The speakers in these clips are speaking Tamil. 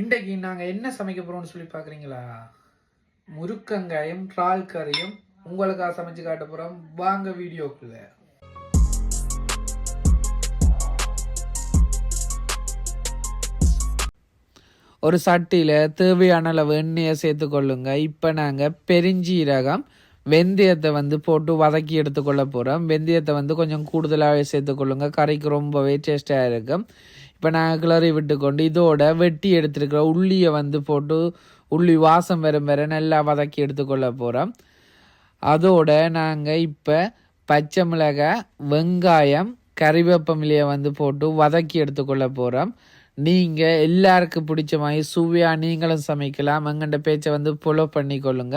இன்றைக்கு நாங்கள் என்ன சமைக்க போகிறோம்னு சொல்லி பார்க்குறீங்களா? முருக்கங்காயும் இறால் கறியும் உங்களுக்காக சமைச்சு காட்ட போகிறோம். வாங்க வீடியோக்குள்ள. ஒரு சட்டியில் தேவையான அளவு எண்ணெயை சேர்த்துக்கொள்ளுங்க. இப்போ நாங்கள் பெருஞ்சீரகம் வெந்தயத்தை போட்டு வதக்கி எடுத்துக்கொள்ள போகிறோம். வெந்தயத்தை கொஞ்சம் கூடுதலாகவே சேர்த்துக்கொள்ளுங்க. கறிக்கு ரொம்பவே டேஸ்டாக இருக்கும். இப்போ நாங்கள் கிளறி விட்டுக்கொண்டு இதோட வெட்டி எடுத்துருக்கிற உள்ளியை போட்டு உள்ளி வாசம் வர நல்லா வதக்கி எடுத்துக்கொள்ள போகிறோம். அதோட நாங்கள் இப்போ பச்சை மிளகாய், வெங்காயம், கறிவேப்பமிலையை போட்டு வதக்கி எடுத்துக்கொள்ள போகிறோம். நீங்கள் எல்லாருக்கும் பிடிச்ச மாதிரி சுவையாக நீங்களும் சமைக்கலாம். எங்கள்கிட்ட பேச்சை ஃபாலோ பண்ணிக்கொள்ளுங்க.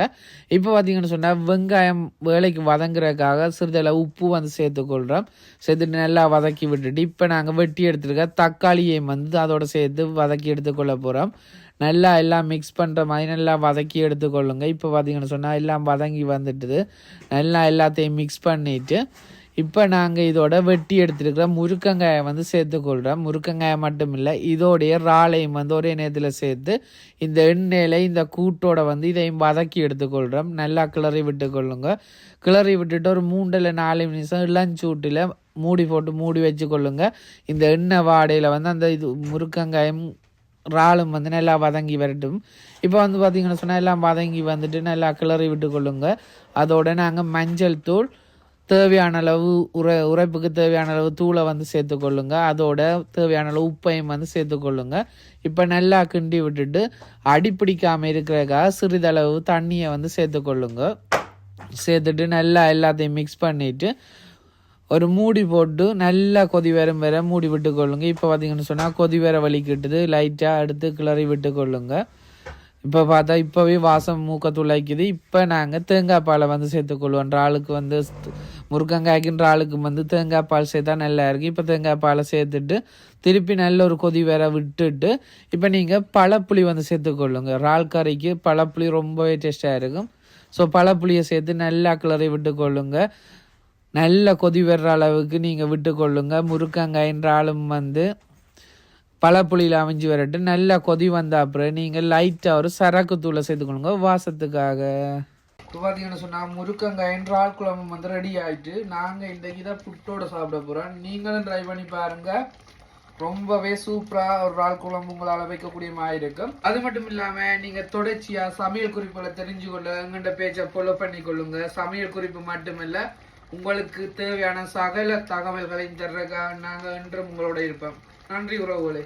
இப்போ பார்த்தீங்கன்னு சொன்னால் வெங்காயம் வேலைக்கு வதங்குறதுக்காக சிறிதளவு உப்பு சேர்த்துக்கொள்கிறோம். சேர்த்துட்டு நல்லா வதக்கி விட்டுட்டு இப்போ நாங்கள் வெட்டி எடுத்துருக்க தக்காளியையும் அதோட சேர்த்து வதக்கி எடுத்துக்கொள்ள போகிறோம். நல்லா எல்லாம் மிக்ஸ் பண்ணுற மாதிரி நல்லா வதக்கி எடுத்துக்கொள்ளுங்க. இப்போ பார்த்தீங்கன்னு சொன்னால் எல்லாம் வதங்கி வந்துட்டுது. நல்லா எல்லாத்தையும் மிக்ஸ் பண்ணிவிட்டு இப்போ நாங்கள் இதோட வெட்டி எடுத்துருக்கிற முருக்கங்காயை சேர்த்துக்கொள்கிறோம். முருக்கங்காயை மட்டும் இல்லை, இதோடைய இறாலையும் ஒரே நேரத்தில் சேர்த்து இந்த எண்ணெயில் இந்த கூட்டோட இதையும் வதக்கி எடுத்துக்கொள்கிறோம். நல்லா கிளறி விட்டுக்கொள்ளுங்க. கிளறி விட்டுட்டு ஒரு 3-4 நிமிஷம் இளஞ்சூட்டில் மூடி போட்டு மூடி வச்சுக்கொள்ளுங்க. இந்த எண்ணெய் வாடையில் அந்த இது முருக்கங்காயும் இறாலும் நல்லா வதங்கி வரட்டும். இப்போ பார்த்தீங்கன்னு சொன்னால் எல்லாம் வதங்கி வந்துட்டு நல்லா கிளறி விட்டுக்கொள்ளுங்க. அதோட நாங்கள் மஞ்சள் தூள், தேவையான அளவு உரைப்புக்கு தேவையான அளவு தூளை சேர்த்துக்கொள்ளுங்க. அதோட தேவையான அளவு உப்பையும் சேர்த்துக்கொள்ளுங்க. இப்போ நல்லா கிண்டி விட்டுட்டு அடிப்பிடிக்காமல் இருக்கிறதுக்காக சிறிதளவு தண்ணியை சேர்த்துக்கொள்ளுங்க. சேர்த்துட்டு நல்லா எல்லாத்தையும் மிக்ஸ் பண்ணிவிட்டு ஒரு மூடி போட்டு நல்லா கொதி வர மூடி விட்டுக்கொள்ளுங்க. இப்போ பார்த்தீங்கன்னு சொன்னால் கொதி வர வலிக்கிட்டுது. லைட்டாக எடுத்து கிளறி விட்டுக்கொள்ளுங்க. இப்போ பார்த்தா இப்போவே வாசம் மூக்க துளைக்குது. இப்போ நாங்கள் தேங்காய் பாலை சேர்த்துக்கொள்வோம். ஆளுக்கு முருக்கங்காய்க்குன்ற ஆளுக்கு தேங்காய் பால் சேர்த்தா நல்லா இருக்குது. இப்போ தேங்காய் பாலை சேர்த்துட்டு திருப்பி நல்ல ஒரு கொதி வேற விட்டுட்டு இப்போ நீங்கள் பழப்புளி சேர்த்துக்கொள்ளுங்க. இறால் கறிக்கு பழப்புளி ரொம்பவே டேஸ்டாக இருக்கும். ஸோ பழப்புளியை சேர்த்து நல்லா கிளறி விட்டுக்கொள்ளுங்க. நல்ல கொதி வர்ற அளவுக்கு நீங்கள் விட்டுக்கொள்ளுங்க. முருக்கங்காயின்ற ஆளும் பழப்புளியில் அமைஞ்சு வரட்டு. நல்லா கொதி வந்த அப்புறம் நீங்கள் லைட்டாக ஒரு சரக்கு தூளை சேர்த்துக்கொள்ளுங்க வாசத்துக்காக. இப்போ பார்த்தீங்கன்னு சொன்னால் முருக்கங்காயின் இறால் குழம்பு ரெடி ஆகிட்டு நாங்கள் இன்றைக்கு தான் புட்டோட சாப்பிட போகிறோம். நீங்களும் ட்ரை பண்ணி பாருங்கள். ரொம்பவே சூப்பராக ஒரு இறால் குழம்பு உங்களால் வைக்கக்கூடிய மாதிரி இருக்கும். அது மட்டும் இல்லாமல் நீங்கள் தொடர்ச்சியாக சமையல் குறிப்புகளை தெரிஞ்சுக்கொள்ள எங்கள்கிட்ட பேச்சை ஃபாலோ பண்ணிக்கொள்ளுங்க. சமையல் குறிப்பு மட்டுமில்லை, உங்களுக்கு தேவையான சகல தகவல்களையும் தர்றதுக்காக நாங்கள் என்றும் உங்களோட இருப்போம். நன்றி உறவுகளே.